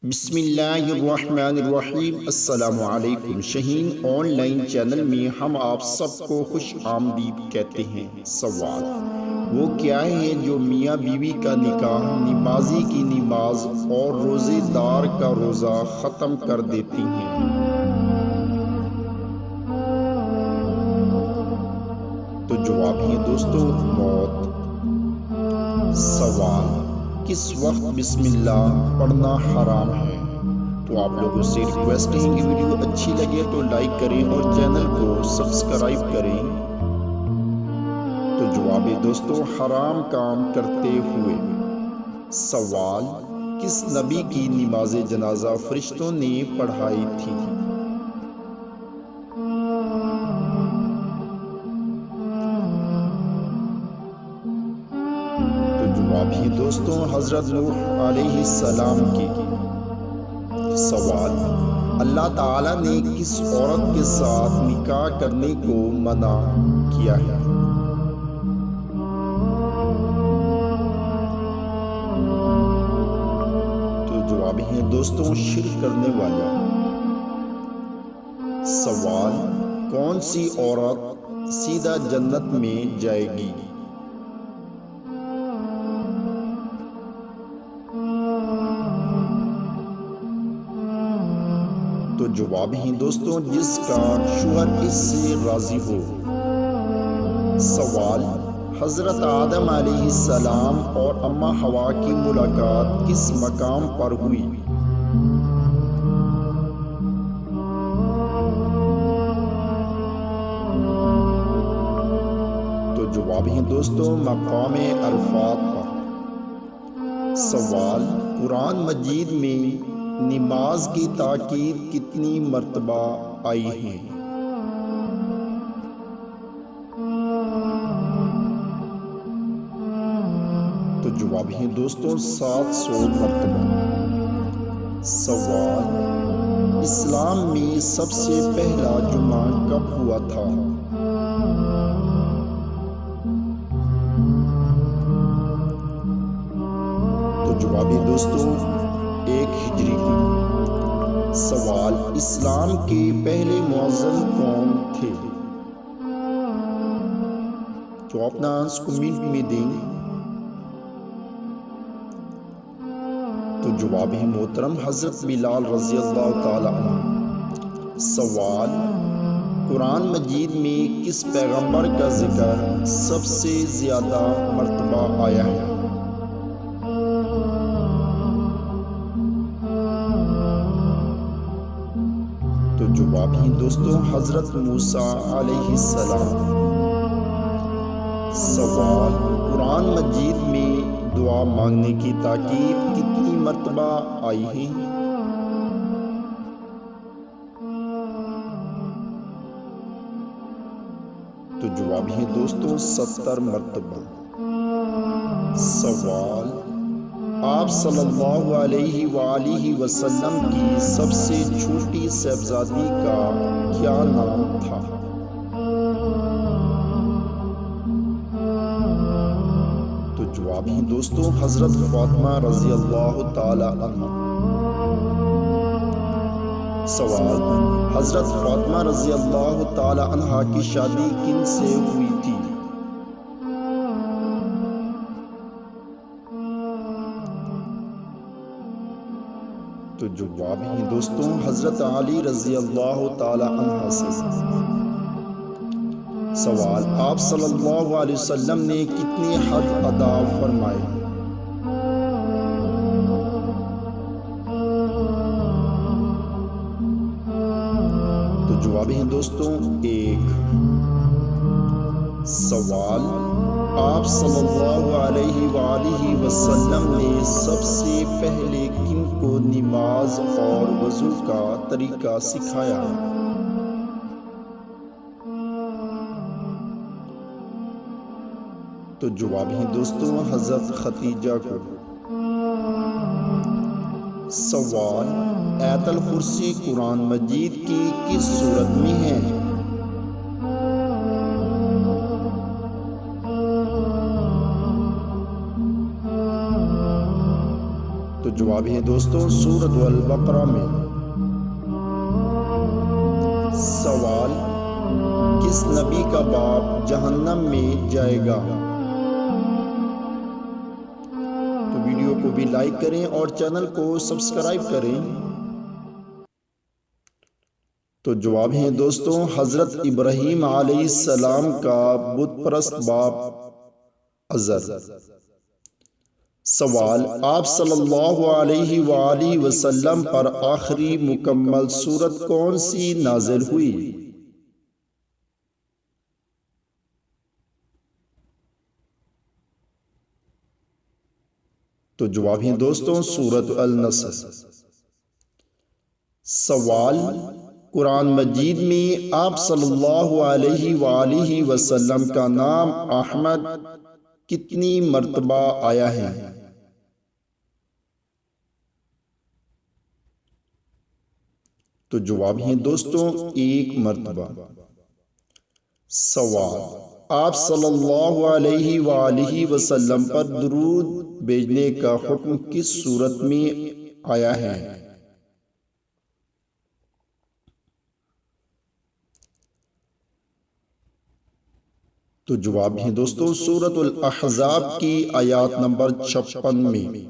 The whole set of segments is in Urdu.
بسم اللہ الرحمن الرحیم۔ السلام علیکم۔ شہین آن لائن چینل میں ہم آپ سب کو خوش آمدید کہتے ہیں۔ سوال: وہ کیا ہے جو میاں بیوی کا نکاح، نمازی کی نماز اور روزے دار کا روزہ ختم کر دیتی ہیں؟ تو جواب ہے دوستو، موت۔ سوال: کس وقت بسم اللہ پڑھنا حرام ہے؟ تو آپ لوگوں سے ریکویسٹ ہے کہ ویڈیو اچھی لگے تو لائک کریں اور چینل کو سبسکرائب کریں۔ تو جواب دوستو، حرام کام کرتے ہوئے۔ سوال: کس نبی کی نماز جنازہ فرشتوں نے پڑھائی تھی؟ جواب ہے دوستوں، حضرت نوح علیہ السلام کی۔ سوال: اللہ تعالیٰ نے کس عورت کے ساتھ نکاح کرنے کو منع کیا ہے؟ تو جواب ہے دوستوں، شرک کرنے والا۔ سوال: کون سی عورت سیدھا جنت میں جائے گی؟ تو جواب ہے دوستوں، جس کا شوہر اس سے راضی ہو۔ سوال: حضرت آدم علیہ السلام اور اماں حوا کی ملاقات کس مقام پر ہوئی؟ تو جواب ہے دوستوں، مقام عرفات پر۔ سوال: قرآن مجید میں نماز کی تاکید کتنی مرتبہ آئی ہے؟ تو جواب ہے دوستوں، 700 مرتبہ۔ سوال: اسلام میں سب سے پہلا جمعہ کب ہوا تھا؟ تو جواب ہے دوستوں، 1 ہجری کی۔ سوال: اسلام کے پہلے مؤذن کون تھے؟ جو اپنا آنسر کمنٹ میں دیں۔ تو جواب ہے محترم حضرت بلال رضی اللہ تعالی عنہ۔ سوال: قرآن مجید میں کس پیغمبر کا ذکر سب سے زیادہ مرتبہ آیا ہے؟ تو جواب ہے دوستوں، حضرت موسیٰ علیہ السلام۔ سوال: قرآن مجید میں دعا مانگنے کی تاکید کتنی مرتبہ آئی ہے؟ تو جواب ہے دوستوں، 70 مرتبہ۔ سوال: آپ صلی اللہ علیہ وآلہ وسلم کی سب سے چھوٹی صاحبزادی کا کیا نام تھا؟ تو جواب ہے دوستوں، حضرت فاطمہ رضی اللہ تعالی عنہ۔ سوال: حضرت فاطمہ رضی اللہ تعالی عنہ کی شادی کن سے ہوئی تھی؟ تو جواب ہے دوستوں، حضرت علی رضی اللہ تعالی عنہ سے۔ سوال: آپ صلی اللہ علیہ وسلم نے کتنے حج ادا فرمائے؟ تو جواب ہے دوستوں، 1۔ سوال: آپ صلی اللہ علیہ وآلہ وسلم نے سب سے پہلے کن کو نماز اور وضو کا طریقہ سکھایا؟ تو جواب ہے دوستوں، حضرت خدیجہ کو۔ سوال: آیت الکرسی قرآن مجید کی کس سورت میں ہے؟ تو جواب ہے دوستوں سورۃ البقرہ میں۔ سوال، کس نبی کا باپ جہنم میں جائے گا؟ تو ویڈیو کو بھی لائک کریں اور چینل کو سبسکرائب کریں۔ تو جواب ہے دوستوں حضرت ابراہیم علیہ السلام کا بت پرست باپ آزر۔ سوال، آپ صلی اللہ علیہ وآلہ وسلم پر آخری مکمل سورت کون سی نازل ہوئی؟ تو جواب ہے دوستوں سورۃ النصر۔ سوال، قرآن مجید میں آپ صلی اللہ علیہ وآلہ وسلم کا نام احمد کتنی مرتبہ آیا ہے؟ تو جواب ہے دوستوں 1 مرتبہ۔ سوال، آپ صلی اللہ علیہ وآلہ وسلم پر درود بھیجنے کا حکم کس صورت میں آیا ہے؟ تو جواب ہے دوستوں سورۃ الاحزاب کی آیات نمبر 56 میں۔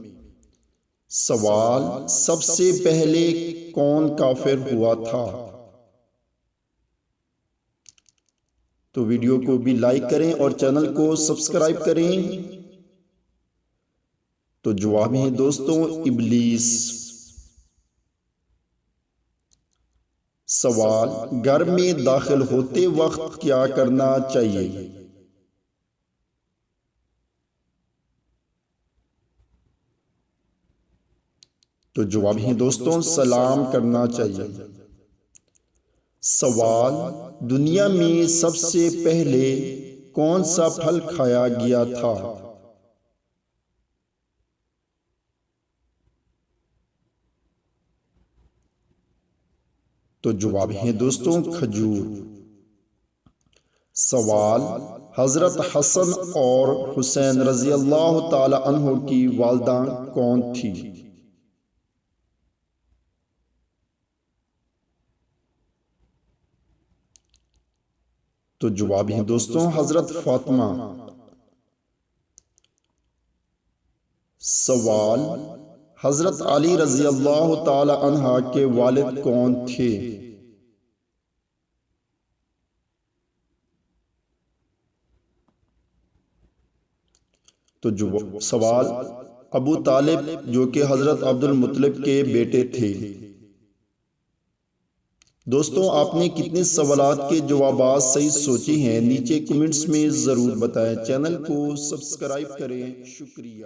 سوال، سب سے پہلے کون کافر ہوا تھا؟ تو ویڈیو کو بھی لائک کریں اور چینل کو سبسکرائب کریں۔ تو جواب ہے دوستوں ابلیس۔ سوال، گھر میں داخل ہوتے وقت کیا کرنا چاہیے؟ تو جواب ہے دوستوں سلام کرنا چاہیے۔ سوال، دنیا میں سب سے پہلے کون سا پھل کھایا گیا تھا؟ تو جواب ہے دوستوں کھجور۔ سوال، حضرت حسن اور حسین رضی اللہ تعالی عنہ کی والدہ کون تھی؟ تو جواب ہے دوستوں حضرت فاطمہ۔ سوال، حضرت علی رضی اللہ تعالی عنہ کے والد کون تھے؟ تو سوال، ابو طالب جو کہ حضرت عبد المطلب کے بیٹے تھے۔ دوستوں آپ نے کتنے سوالات کے جوابات صحیح سوچے ہیں نیچے کمنٹس میں ضرور بتائیں۔ چینل کو سبسکرائب کریں۔ شکریہ۔